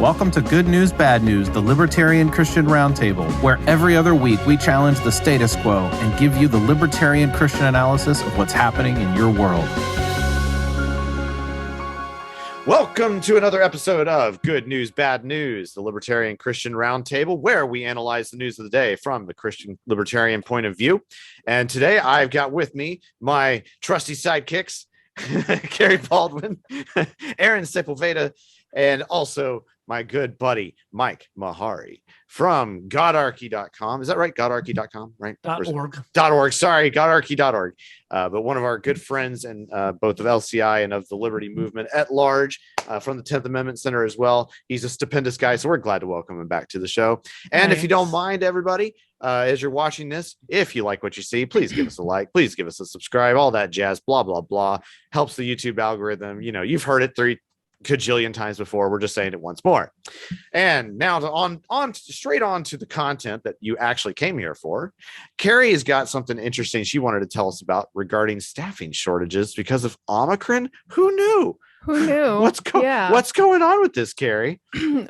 Welcome to Good News, Bad News, the Libertarian Christian Roundtable, where every other week we challenge the status quo and give you the libertarian Christian analysis of what's happening in your world. Welcome to another episode of Good News, Bad News, the Libertarian Christian Roundtable, where we analyze the news of the day from the Christian libertarian point of view. And today I've got with me my trusty sidekicks, Carrie Baldwin, Aaron Sepulveda, and also my good buddy, Mike Mahari from godarchy.com. Is that right? Godarchy.com, right? .org. .org. Sorry, godarchy.org. But one of our good friends and both of LCI and of the Liberty Movement at large from the 10th Amendment Center as well. He's a stupendous guy, so we're glad to welcome him back to the show. And If you don't mind, everybody, as you're watching this, if you like what you see, please give us a like, please give us a subscribe, all that jazz, blah, blah, blah. Helps the YouTube algorithm. You know, you've heard it 3 cajillion times before. We're just saying it once more. And now straight on to the content that you actually came here for. Carrie has got something interesting she wanted to tell us about regarding staffing shortages because of Omicron. Who knew? What's going on with this, Carrie?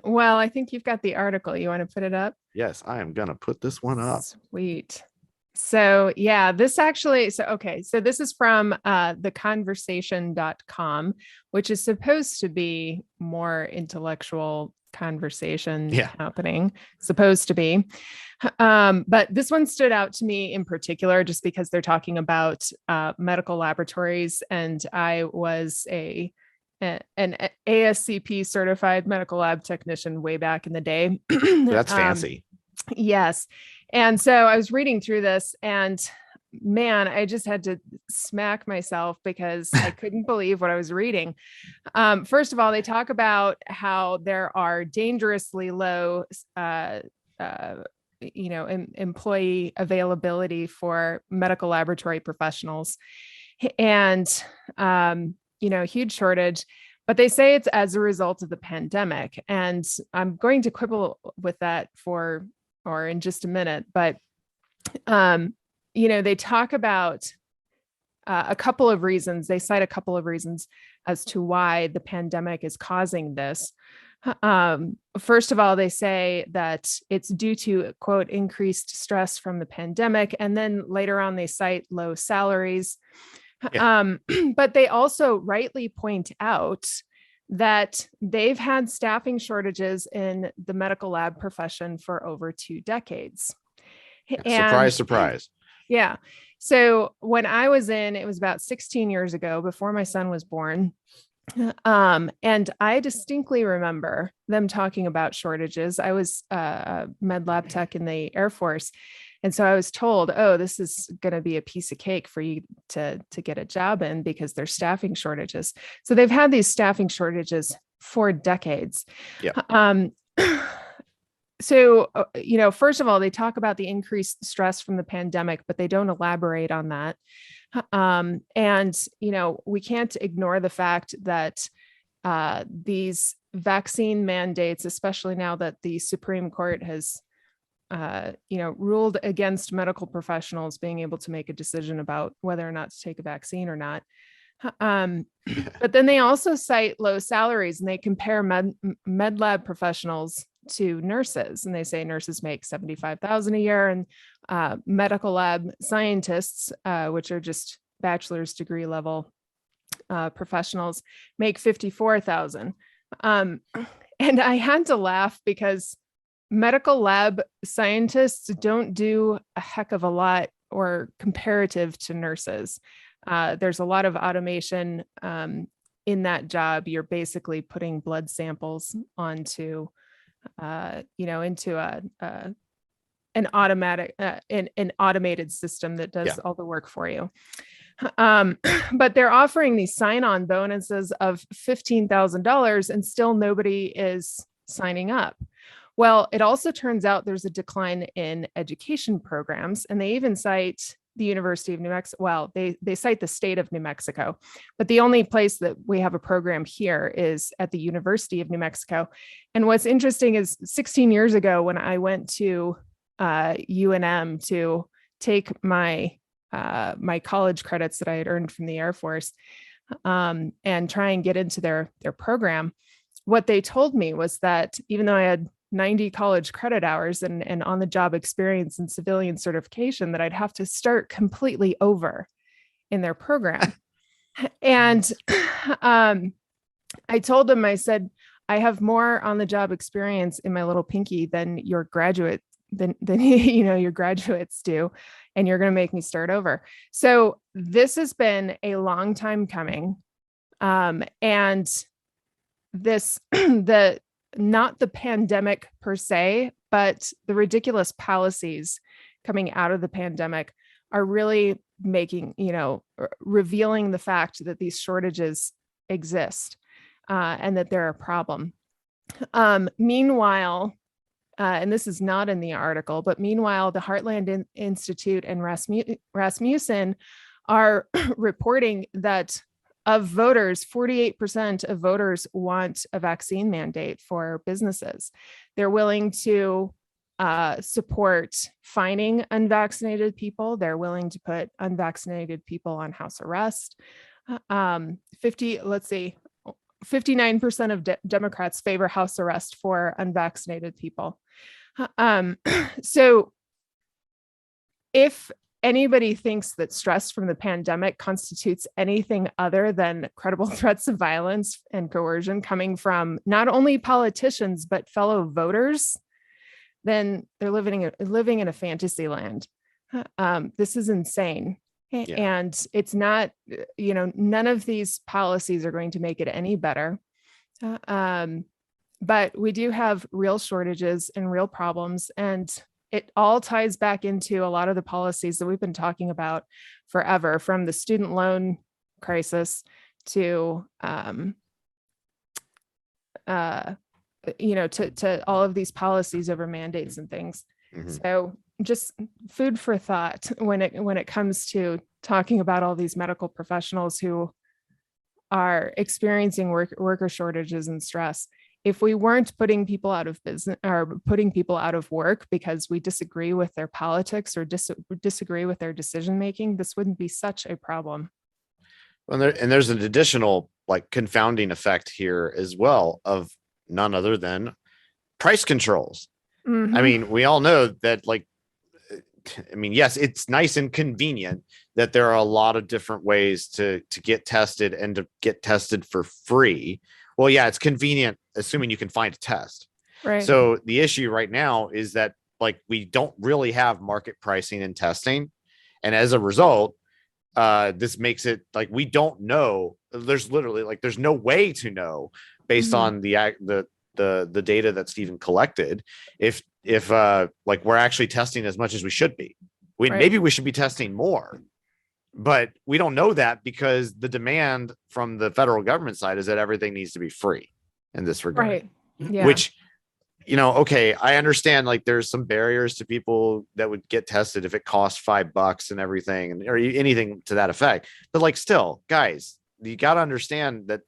Well, I think you've got the article. You want to put it up? Yes, I am going to put this one up. Sweet. So yeah, this is from theconversation.com, which is supposed to be more intellectual conversation happening, supposed to be. But this one stood out to me in particular, just because they're talking about medical laboratories. And I was an ASCP certified medical lab technician way back in the day. That's fancy. Yes. And so I was reading through this and man, I just had to smack myself because I couldn't believe what I was reading. First of all, they talk about how there are dangerously low, employee availability for medical laboratory professionals and, huge shortage. But they say it's as a result of the pandemic. And I'm going to quibble with that in just a minute. But, they talk about a couple of reasons. They cite a couple of reasons as to why the pandemic is causing this. First of all, they say that it's due to, quote, increased stress from the pandemic. And then later on, they cite low salaries. Yeah. But they also rightly point out that they've had staffing shortages in the medical lab profession for over 2 decades. Surprise. Yeah. So when I was it was about 16 years ago, before my son was born. And I distinctly remember them talking about shortages. I was a med lab tech in the Air Force. And so I was told, oh, this is going to be a piece of cake for you to get a job in because there's staffing shortages. So they've had these staffing shortages for decades. Yeah. So, first of all, they talk about the increased stress from the pandemic, but they don't elaborate on that. We can't ignore the fact that these vaccine mandates, especially now that the Supreme Court has ruled against medical professionals being able to make a decision about whether or not to take a vaccine or not. But then they also cite low salaries and they compare med lab professionals to nurses. And they say nurses make $75,000 a year and medical lab scientists, which are just bachelor's degree level professionals, make $54,000. And I had to laugh because medical lab scientists don't do a heck of a lot or comparative to nurses. There's a lot of automation in that job. You're basically putting blood samples onto, into an automated system that does all the work for you. But they're offering these sign-on bonuses of $15,000 and still nobody is signing up. Well, it also turns out there's a decline in education programs, and they even cite the University of New Mexico. Well, they cite the state of New Mexico, but the only place that we have a program here is at the University of New Mexico. And what's interesting is 16 years ago, when I went to UNM to take my college credits that I had earned from the Air Force and try and get into their program, what they told me was that even though I had 90 college credit hours and on-the-job experience and civilian certification, that I'd have to start completely over in their program. And I told them, I said, I have more on-the-job experience in my little pinky than your graduate, than your graduates do, and you're going to make me start over. So this has been a long time coming, and this not the pandemic per se, but the ridiculous policies coming out of the pandemic are really making, revealing the fact that these shortages exist, and that they're a problem. Meanwhile, and this is not in the article, but meanwhile, the Heartland Institute and Rasmussen are reporting that of voters, 48% of voters want a vaccine mandate for businesses. They're willing to support fining unvaccinated people. They're willing to put unvaccinated people on house arrest. 59% of Democrats favor house arrest for unvaccinated people. So if anybody thinks that stress from the pandemic constitutes anything other than credible threats of violence and coercion coming from not only politicians, but fellow voters, then they're living in a fantasy land. This is insane. Yeah. And it's not, none of these policies are going to make it any better. But we do have real shortages and real problems, and it all ties back into a lot of the policies that we've been talking about forever, from the student loan crisis to, to all of these policies over mandates and things. Mm-hmm. So just food for thought when it comes to talking about all these medical professionals who are experiencing worker shortages and stress. If we weren't putting people out of business or putting people out of work because we disagree with their politics or disagree with their decision making, this wouldn't be such a problem. Well, there's an additional confounding effect here as well of none other than price controls. Mm-hmm. I mean, we all know that yes, it's nice and convenient that there are a lot of different ways to get tested and to get tested for free. Well, yeah, it's convenient, assuming you can find a test. Right. So the issue right now is that we don't really have market pricing and testing. And as a result, this makes it we don't know. There's literally there's no way to know based on the data that Stephen collected if we're actually testing as much as we should be. Maybe we should be testing more. But we don't know that because the demand from the federal government side is that everything needs to be free in this regard. Right. Yeah. Which, okay, I understand there's some barriers to people that would get tested if it costs $5 and everything or anything to that effect. But still, guys, you got to understand that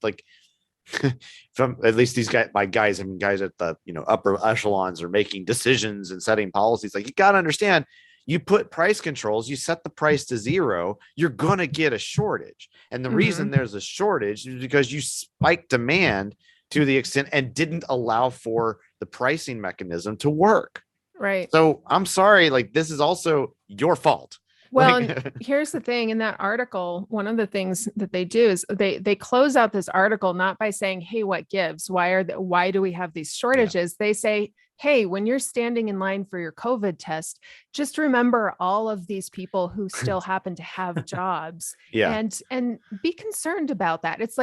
from at least these guys, guys at the upper echelons are making decisions and setting policies. You got to understand. You put price controls, you set the price to zero, you're going to get a shortage. And the reason there's a shortage is because you spike demand to the extent and didn't allow for the pricing mechanism to work. Right. So I'm sorry, this is also your fault. Well, and here's the thing in that article, one of the things that they do is they close out this article not by saying, hey, what gives? Why do we have these shortages? Yeah. They say, hey, when you're standing in line for your COVID test, just remember all of these people who still happen to have jobs. Yeah. And be concerned about that. It's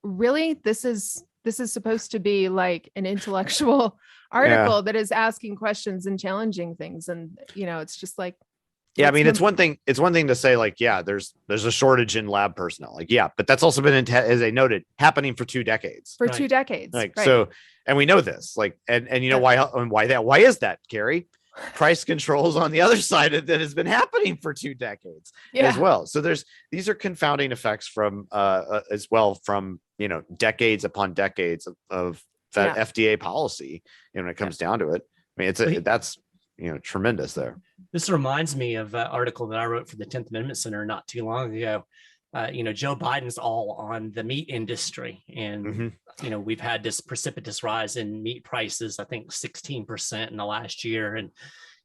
really, this is supposed to be an intellectual article that is asking questions and challenging things. And, it's just yeah, I mean, it's one thing to say there's a shortage in lab personnel. But that's also been, as they noted, happening for 2 decades. For 2 decades. Right. So, and we know this, and why is that, Carrie? Price controls on the other side that has been happening for 2 decades as well. So these are confounding effects from as well from, decades upon decades of that FDA policy. When it comes down to it, I mean, that's tremendous there. This reminds me of an article that I wrote for the 10th Amendment Center not too long ago. Joe Biden's all on the meat industry. And, we've had this precipitous rise in meat prices, I think 16% in the last year. And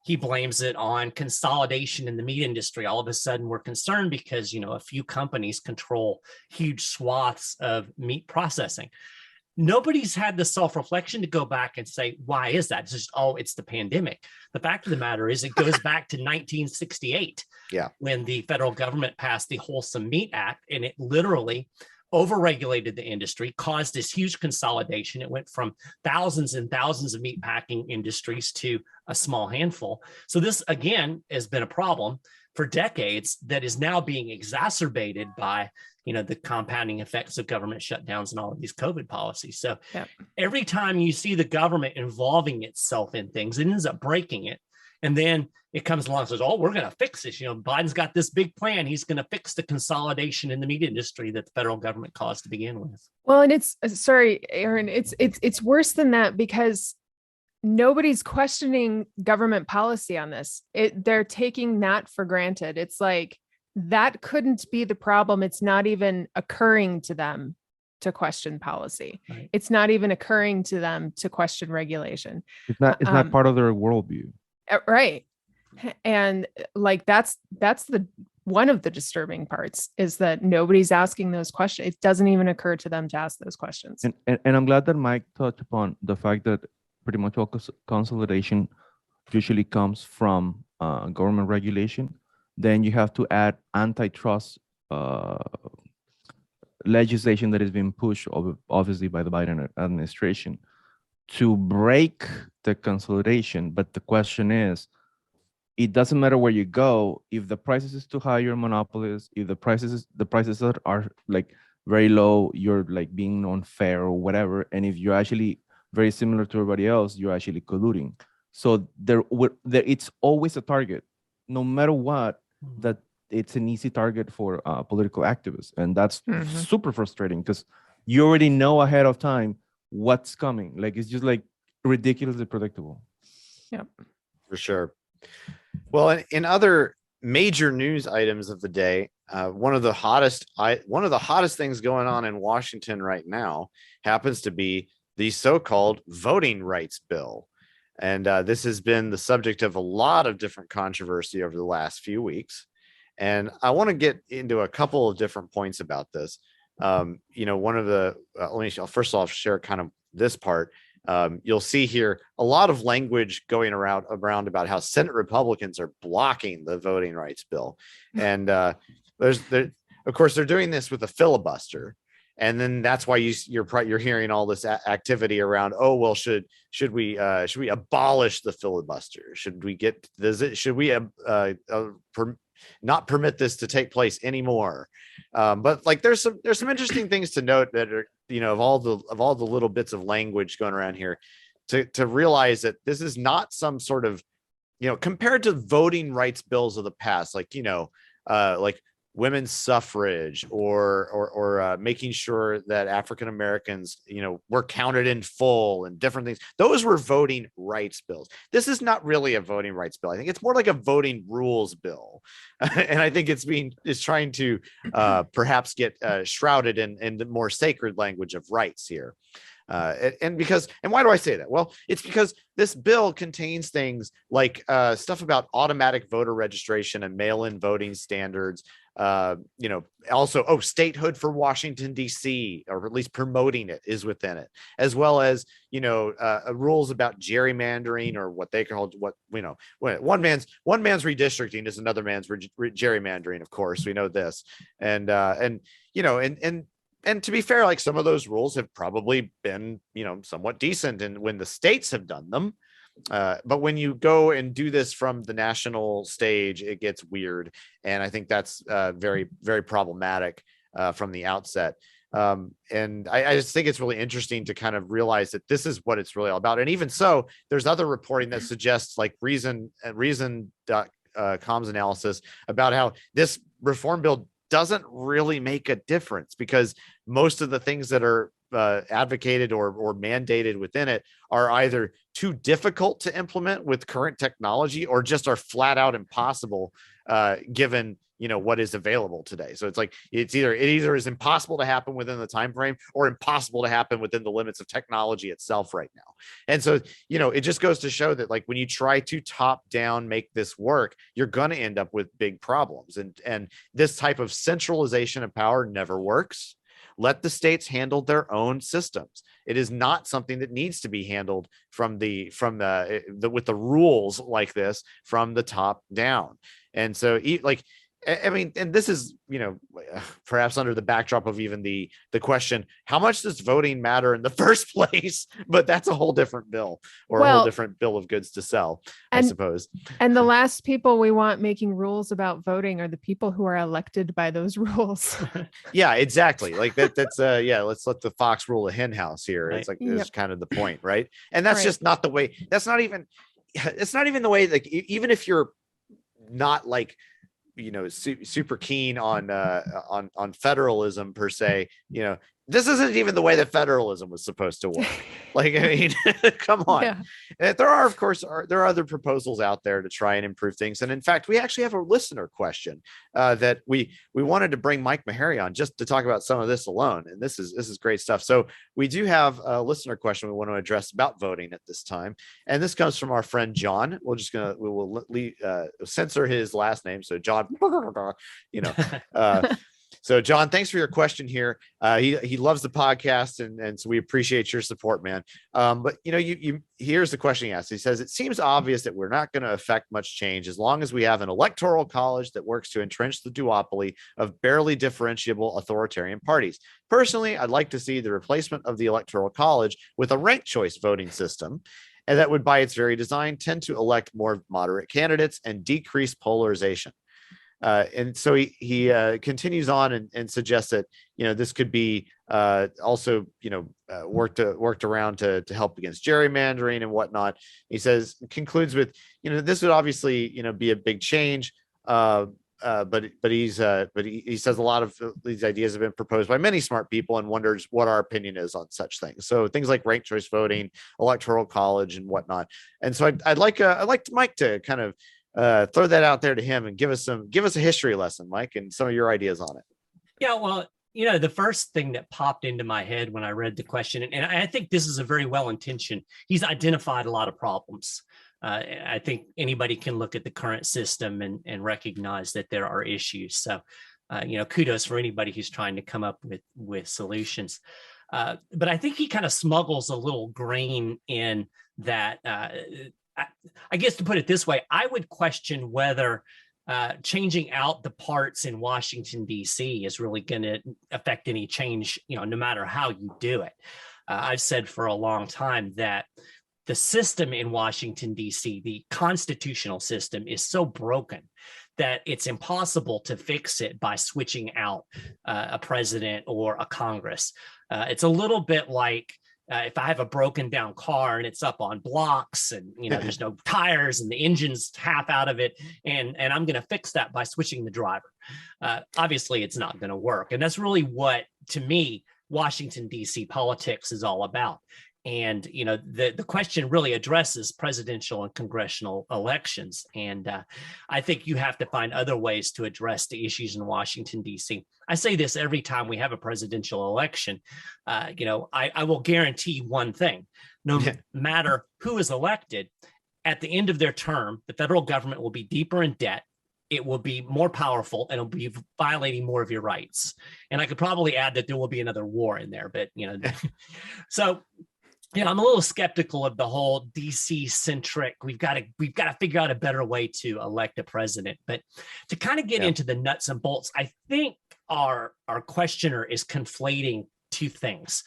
he blames it on consolidation in the meat industry. All of a sudden, we're concerned because, a few companies control huge swaths of meat processing. Nobody's had the self-reflection to go back and say, why is that? It's just, it's the pandemic. The fact of the matter is it goes back to 1968 when the federal government passed the Wholesome Meat Act, and it literally overregulated the industry, caused this huge consolidation. It went from thousands and thousands of meat packing industries to a small handful. So this, again, has been a problem for decades that is now being exacerbated by the compounding effects of government shutdowns and all of these COVID policies. So every time you see the government involving itself in things, it ends up breaking it. And then it comes along and says, we're going to fix this. Biden's got this big plan. He's going to fix the consolidation in the meat industry that the federal government caused to begin with. Well, and it's, sorry, Aaron, it's worse than that, because nobody's questioning government policy on this. They're taking that for granted. It's like, that couldn't be the problem. It's not even occurring to them to question policy. Right. It's not even occurring to them to question regulation. It's not part of their worldview. Right. And like, that's the one of the disturbing parts, is that nobody's asking those questions. It doesn't even occur to them to ask those questions. And I'm glad that Mike touched upon the fact that pretty much all consolidation usually comes from government regulation. Then you have to add antitrust legislation that is being pushed, obviously, by the Biden administration to break the consolidation. But the question is, it doesn't matter where you go. If the prices is too high, you're a monopolist. If the prices are like very low, you're like being unfair or whatever. And if you're actually very similar to everybody else, you're actually colluding. So it's always a target, no matter what. That it's an easy target for political activists, and that's super frustrating, because you already know ahead of time what's coming. Like, it's just like ridiculously predictable. Yep, for sure. Well, in other major news items of the day, one of the hottest things going on in Washington right now happens to be the so-called voting rights bill. And this has been the subject of a lot of different controversy over the last few weeks. And I want to get into a couple of different points about this. One of the, first off, share kind of this part. You'll see here a lot of language going around about how Senate Republicans are blocking the voting rights bill. And of course, they're doing this with a filibuster. And then that's why you're hearing all this activity around, should we abolish the filibuster? Should we not permit this to take place anymore? But like, there's some interesting things to note that are, of all the little bits of language going around here, to realize that this is not some sort of, compared to voting rights bills of the past, like women's suffrage or making sure that African Americans, were counted in full and different things. Those were voting rights bills. This is not really a voting rights bill. I think it's more like a voting rules bill. And I think it's trying to perhaps get shrouded in the more sacred language of rights here. And why do I say that? Well, it's because this bill contains things like stuff about automatic voter registration and mail-in voting standards. Also, statehood for Washington, D.C., or at least promoting it is within it, as well as, rules about gerrymandering, or what they call one man's redistricting is another man's gerrymandering. Of course, we know this. And to be fair, like, some of those rules have probably been, somewhat decent and when the states have done them. But when you go and do this from the national stage, it gets weird. And I think that's very, very problematic from the outset. And I just think it's really interesting to kind of realize that this is what it's really all about. And even so, there's other reporting that suggests, like Reason.com's analysis about how this reform bill doesn't really make a difference, because most of the things that are advocated or mandated within it are either too difficult to implement with current technology, or just are flat out impossible given what is available today. So it's like it either is impossible to happen within the time frame or impossible to happen within the limits of technology itself right now. And so it just goes to show that, like, when you try to top down make this work, you're going to end up with big problems. And this type of centralization of power never works. Let the states handle their own systems. It is not something that needs to be handled with the rules like this from the top down. And so, like, I mean, and this is, perhaps under the backdrop of even the question, how much does voting matter in the first place? But that's a whole different bill, or a whole different bill of goods to sell, I suppose. And the last people we want making rules about voting are the people who are elected by those rules. Yeah, exactly. Like that's let's let the fox rule the hen house here. Right. It's like, it's kind of the point, right? And that's just not the way. It's not even the way, like, even if you're not like, super keen on federalism per se, this isn't even the way that federalism was supposed to work. Like, I mean, come on. Yeah. There are, of course, there are other proposals out there to try and improve things. And in fact, we actually have a listener question that we wanted to bring Mike Meharry on just to talk about some of this alone. And this is great stuff. So we do have a listener question we want to address about voting at this time. And this comes from our friend John. We will censor his last name. So John, so John, thanks for your question here. He loves the podcast, and so we appreciate your support, man. But here's the question he asked. He says, it seems obvious that we're not going to affect much change as long as we have an electoral college that works to entrench the duopoly of barely differentiable authoritarian parties. Personally, I'd like to see the replacement of the electoral college with a ranked choice voting system, and that would, by its very design, tend to elect more moderate candidates and decrease polarization. And so he continues on and suggests that this could be also worked around to help against gerrymandering and whatnot. He concludes with this would obviously be a big change, but he says a lot of these ideas have been proposed by many smart people and wonders what our opinion is on such things. So things like ranked choice voting, electoral college, and whatnot. And so I'd like Mike to kind of throw that out there to him and give us a history lesson, Mike, and some of your ideas on it. Yeah, well, the first thing that popped into my head when I read the question, and I think this is a very well-intentioned, he's identified a lot of problems. I think anybody can look at the current system and recognize that there are issues. So, kudos for anybody who's trying to come up with solutions. But I think he kind of smuggles a little grain in that. I guess to put it this way, I would question whether changing out the parts in Washington, D.C. is really going to affect any change, no matter how you do it. I've said for a long time that the system in Washington, D.C., the constitutional system, is so broken that it's impossible to fix it by switching out a president or a Congress. It's a little bit like if I have a broken down car and it's up on blocks and there's no tires and the engine's half out of it, and I'm going to fix that by switching the driver. Obviously, it's not going to work, and that's really what, to me, Washington D.C. politics is all about. And the question really addresses presidential and congressional elections, and I think you have to find other ways to address the issues in Washington D.C. I say this every time we have a presidential election. I will guarantee one thing: no matter who is elected, at the end of their term, the federal government will be deeper in debt. It will be more powerful, and it'll be violating more of your rights. And I could probably add that there will be another war in there, but so. I'm a little skeptical of the whole DC centric. We've got to figure out a better way to elect a president. But to kind of get into the nuts and bolts, I think our questioner is conflating two things.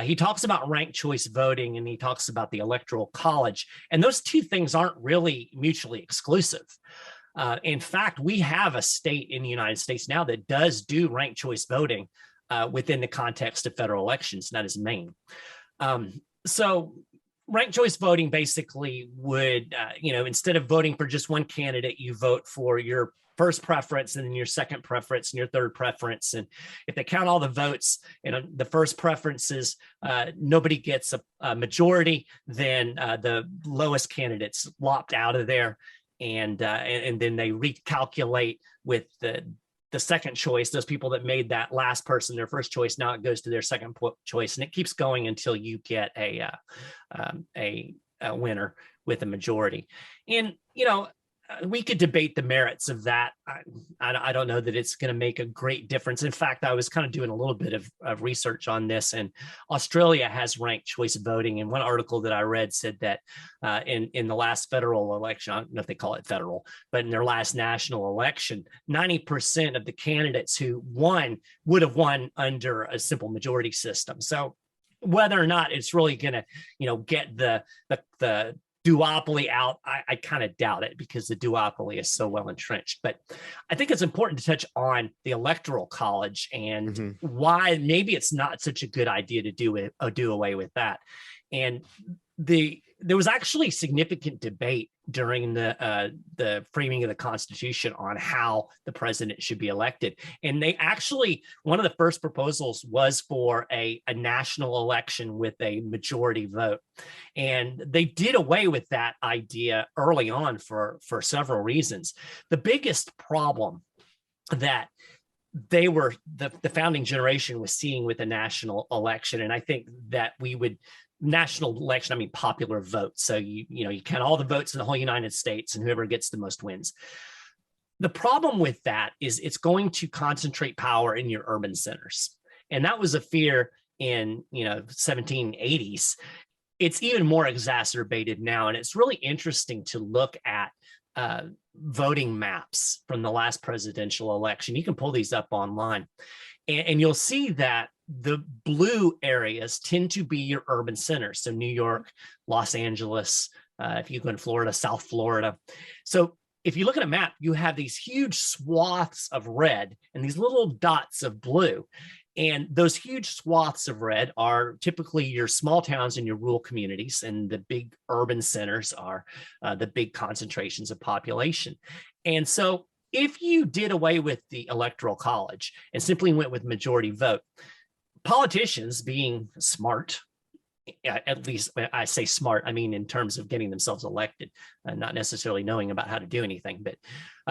He talks about ranked choice voting and he talks about the Electoral College, and those two things aren't really mutually exclusive. In fact, we have a state in the United States now that does do ranked choice voting within the context of federal elections, and that is Maine. So ranked choice voting basically would, instead of voting for just one candidate, you vote for your first preference and then your second preference and your third preference. And if they count all the votes and the first preferences, nobody gets a majority, then the lowest candidate's lopped out of there. And then they recalculate with the the second choice, those people that made that last person their first choice, now it goes to their second choice, and it keeps going until you get a winner with a majority. And we could debate the merits of that. I don't know that it's going to make a great difference. In fact, I was kind of doing a little bit of research on this, and Australia has ranked choice voting. And one article that I read said that in the last federal election, I don't know if they call it federal, but in their last national election, 90% of the candidates who won would have won under a simple majority system. So whether or not it's really going to, get the duopoly out, I kind of doubt it, because the duopoly is so well entrenched. But I think it's important to touch on the Electoral College and why maybe it's not such a good idea to do away with that. And there was actually significant debate during the framing of the Constitution on how the president should be elected. And they actually, one of the first proposals was for a national election with a majority vote. And they did away with that idea early on for several reasons. The biggest problem that the founding generation was seeing with the national election, and I think that national election, I mean popular vote. So you count all the votes in the whole United States, and whoever gets the most wins. The problem with that is it's going to concentrate power in your urban centers. And that was a fear in 1780s. It's even more exacerbated now. And it's really interesting to look at voting maps from the last presidential election. You can pull these up online, and you'll see that the blue areas tend to be your urban centers. So New York, Los Angeles, if you go in Florida, South Florida. So if you look at a map, you have these huge swaths of red and these little dots of blue. And those huge swaths of red are typically your small towns and your rural communities, and the big urban centers are the big concentrations of population. And so if you did away with the Electoral College and simply went with majority vote, politicians, being smart, at least I say smart, I mean in terms of getting themselves elected, not necessarily knowing about how to do anything, but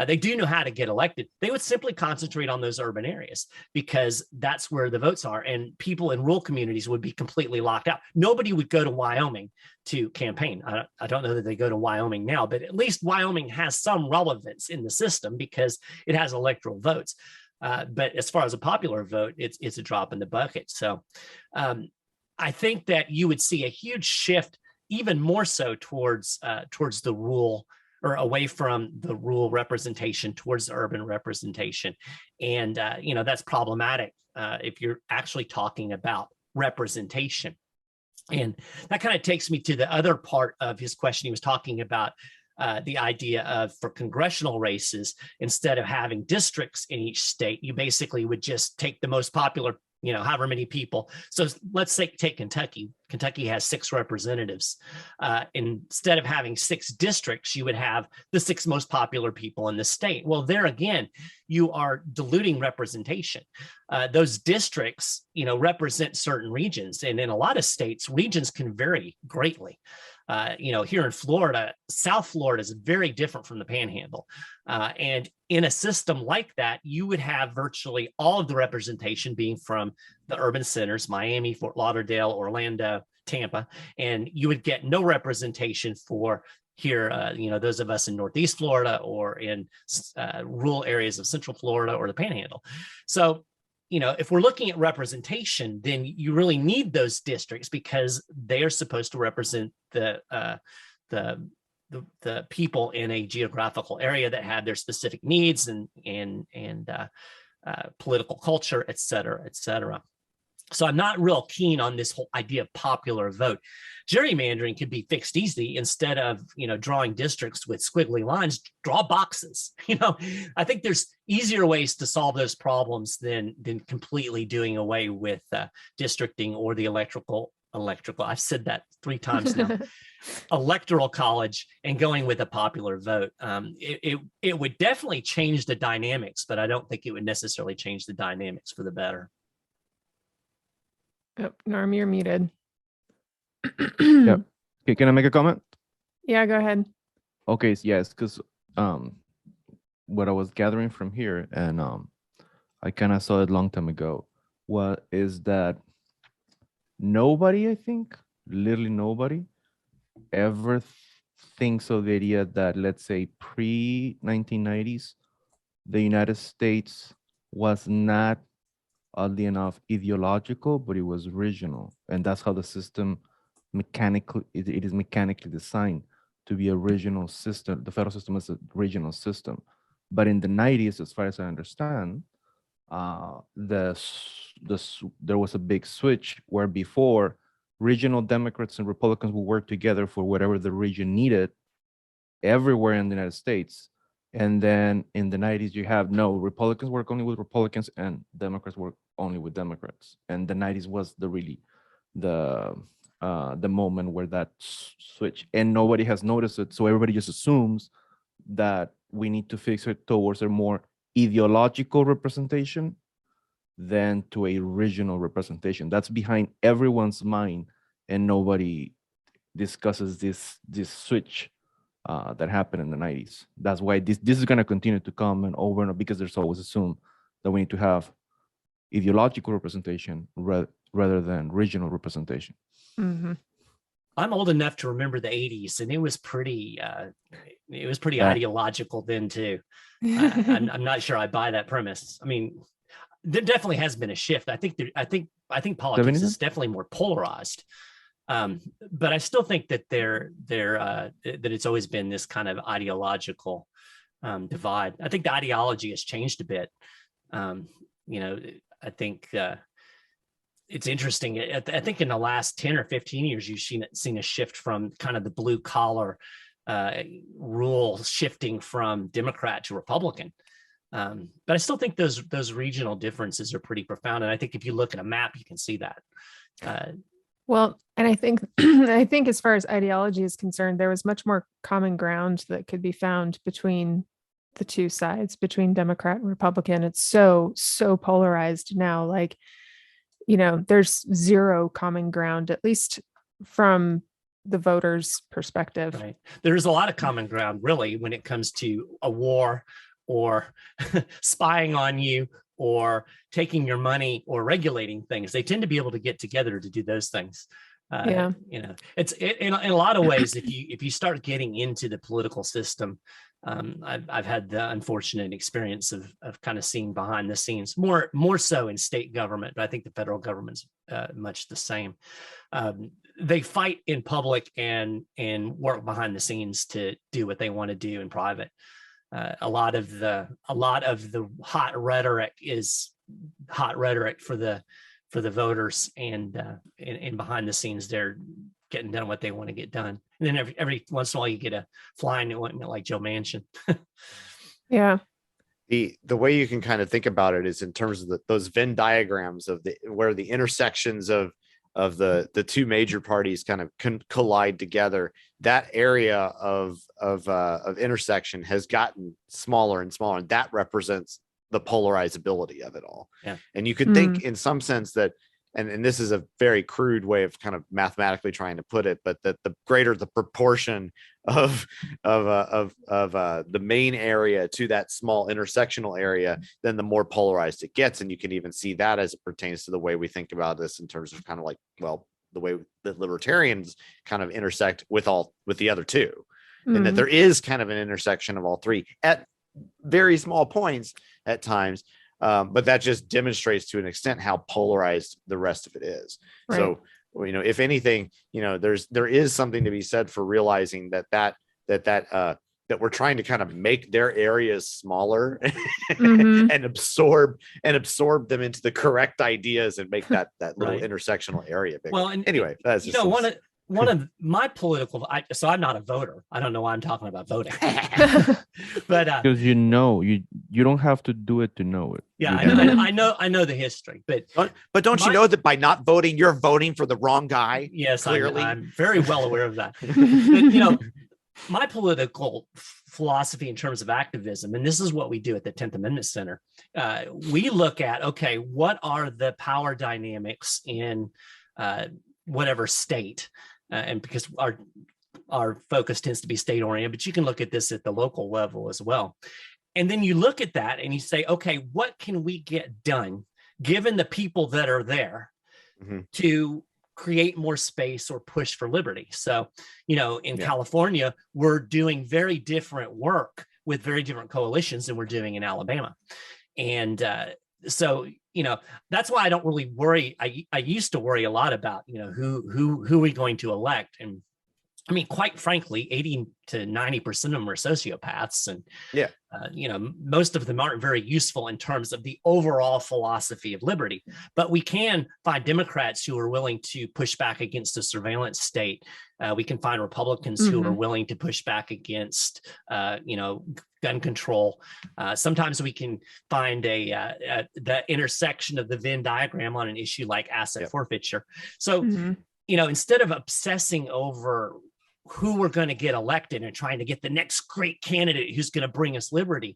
they do know how to get elected. They would simply concentrate on those urban areas because that's where the votes are, and people in rural communities would be completely locked out. Nobody would go to Wyoming to campaign. I don't know that they go to Wyoming now, but at least Wyoming has some relevance in the system because it has electoral votes. But as far as a popular vote, it's a drop in the bucket. So I think that you would see a huge shift, even more so towards the rural, or away from the rural representation towards the urban representation. And, that's problematic if you're actually talking about representation. And that kind of takes me to the other part of his question. He was talking about the idea of, for congressional races, instead of having districts in each state, you basically would just take the most popular, however many people. So let's say take Kentucky. Kentucky has 6 representatives. Instead of having 6 districts, you would have the 6 most popular people in the state. Well, there again, you are diluting representation. Those districts, represent certain regions. And in a lot of states, regions can vary greatly. Here in Florida, South Florida is very different from the Panhandle. And in a system like that, you would have virtually all of the representation being from the urban centers, Miami, Fort Lauderdale, Orlando, Tampa, and you would get no representation for here, those of us in Northeast Florida or in rural areas of Central Florida or the Panhandle. So, if we're looking at representation, then you really need those districts because they are supposed to represent the people in a geographical area that have their specific needs and political culture, et cetera, et cetera. So I'm not real keen on this whole idea of popular vote. Gerrymandering could be fixed easily. Instead of, drawing districts with squiggly lines, draw boxes. I think there's easier ways to solve those problems than completely doing away with districting or the electoral. I've said that 3 times now. Electoral college and going with a popular vote. It would definitely change the dynamics, but I don't think it would necessarily change the dynamics for the better. Oh, Norm, you're muted. Yep. Okay, can I make a comment? Yeah, go ahead. Okay, yes, because what I was gathering from here, and I kind of saw it long time ago. What is that? Nobody, I think, literally nobody, ever thinks of the idea that, let's say, pre 1990s, the United States was not, oddly enough, ideological, but it was regional, and that's how the system it is mechanically designed to be a regional system. The federal system is a regional system, but in the 90s, as far as I understand, there was a big switch where before regional Democrats and Republicans would work together for whatever the region needed everywhere in the United States. And then in the 90s, you have no, Republicans work only with Republicans and Democrats work only with Democrats. And the 90s was the moment where that switch, and nobody has noticed it. So everybody just assumes that we need to fix it towards a more ideological representation than to a regional representation. That's behind everyone's mind, and nobody discusses this switch that happened in the 90s. That's why this is going to continue to come and over and over, because there's always assumed that we need to have ideological representation rather than regional representation. Mm-hmm. I'm old enough to remember the 80s, and it was pretty Yeah. ideological then too. I'm not sure I buy that premise. I mean, there definitely has been a shift. I think politics Feminism? is definitely more polarized. But I still think that that it's always been this kind of ideological divide. I think the ideology has changed a bit. I think it's interesting. I think in the last 10 or 15 years, you've seen a shift from kind of the blue collar rule shifting from Democrat to Republican. But I still think those regional differences are pretty profound. And I think if you look at a map, you can see that. Well, and I think I think as far as ideology is concerned, there was much more common ground that could be found between the two sides, between Democrat and Republican. It's so polarized now. Like, there's zero common ground, at least from the voters' perspective. Right. There's a lot of common ground, really, when it comes to a war or spying on you or taking your money or regulating things. They tend to be able to get together to do those things. It's in a lot of ways, if you start getting into the political system, I've had the unfortunate experience of kind of seeing behind the scenes, more so in state government, but I think the federal government's much the same. They fight in public and work behind the scenes to do what they want to do in private. A lot of the hot rhetoric is hot rhetoric for the voters, and behind the scenes they're getting done what they want to get done. And then every once in a while you get a flying appointment like Joe Manchin. Yeah. The way you can kind of think about it is in terms of those Venn diagrams of where the intersections of the two major parties kind of collide together. That area of intersection has gotten smaller and smaller, and that represents the polarizability of it all. Yeah. And you could think in some sense that, and this is a very crude way of kind of mathematically trying to put it, but that the greater the proportion of the main area to that small intersectional area, then the more polarized it gets. And you can even see that as it pertains to the way we think about this in terms of kind of like, well, the way that libertarians kind of intersect with the other two, and that there is kind of an intersection of all three at very small points at times. But that just demonstrates to an extent how polarized the rest of it is. Right. So, if anything, there is something to be said for realizing that we're trying to kind of make their areas smaller and absorb them into the correct ideas and make that little intersectional area bigger. Well, and anyway, that's just one of my political, so I'm not a voter. I don't know why I'm talking about voting, but because you don't have to do it to know it. Yeah, I know the history, but don't you know that by not voting, you're voting for the wrong guy? Yes, clearly. I'm very well aware of that. But, my political philosophy in terms of activism, and this is what we do at the 10th Amendment Center, we look at, okay, what are the power dynamics in whatever state? And because our focus tends to be state oriented, but you can look at this at the local level as well. And then you look at that and you say, okay, what can we get done given the people that are there to create more space or push for liberty? So, in California, we're doing very different work with very different coalitions than we're doing in Alabama. And so, that's why I don't really worry. I used to worry a lot about, who are we going to elect? And I mean, quite frankly, 80 to 90% of them are sociopaths. And, most of them aren't very useful in terms of the overall philosophy of liberty. But we can find Democrats who are willing to push back against a surveillance state. We can find Republicans who are willing to push back against, gun control. Sometimes we can find the intersection of the Venn diagram on an issue like asset forfeiture. So, instead of obsessing over who we're going to get elected and trying to get the next great candidate who's going to bring us liberty,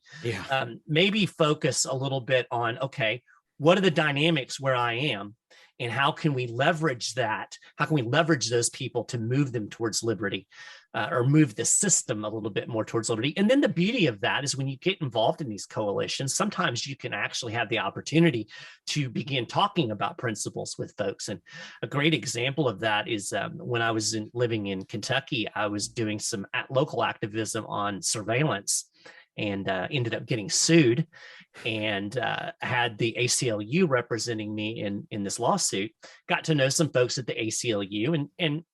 maybe focus a little bit on, okay, what are the dynamics where I am and how can we leverage that? How can we leverage those people to move them towards liberty? Or move the system a little bit more towards liberty. And then the beauty of that is when you get involved in these coalitions, sometimes you can actually have the opportunity to begin talking about principles with folks. And a great example of that is when I was living in Kentucky, I was doing some local activism on surveillance and ended up getting sued, and had the ACLU representing me in this lawsuit. Got to know some folks at the ACLU, and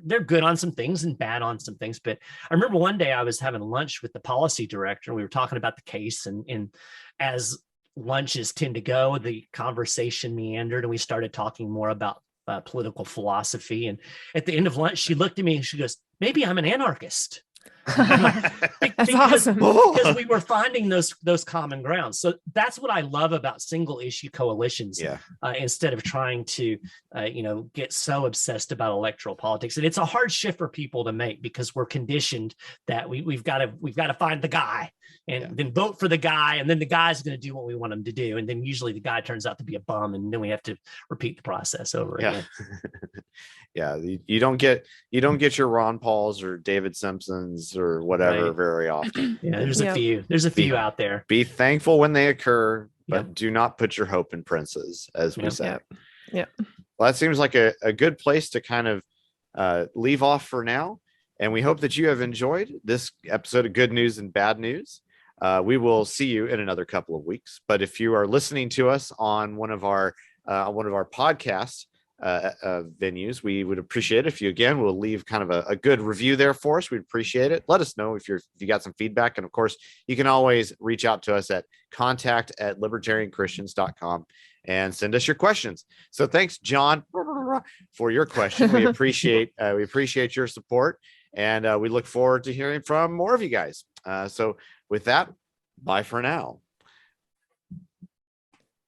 they're good on some things and bad on some things. But I remember one day I was having lunch with the policy director. We were talking about the case, and as lunches tend to go, the conversation meandered and we started talking more about political philosophy. And at the end of lunch, she looked at me and she goes, "Maybe I'm an anarchist." That's awesome. Because we were finding those common grounds. So that's what I love about single issue coalitions. Instead of trying to get so obsessed about electoral politics. And it's a hard shift for people to make because we're conditioned that we've got to find the guy and then vote for the guy, and then the guy's going to do what we want him to do, and then usually the guy turns out to be a bum, and then we have to repeat the process over again. You don't get your Ron Pauls or David Simpsons or whatever very often. There's a few out there. Be thankful when they occur, but do not put your hope in princes, as we say. Well, that seems like a good place to kind of leave off for now. And we hope that you have enjoyed this episode of Good News and Bad News. We will see you in another couple of weeks. But if you are listening to us on one of our podcasts venues, we would appreciate it if you again will leave kind of a good review there for us. We'd appreciate it. Let us know if you got some feedback, and of course you can always reach out to us at contact@libertarianchristians.com and send us your questions. So thanks, John, for your question. We appreciate your support, and we look forward to hearing from more of you guys. So with that, bye for now.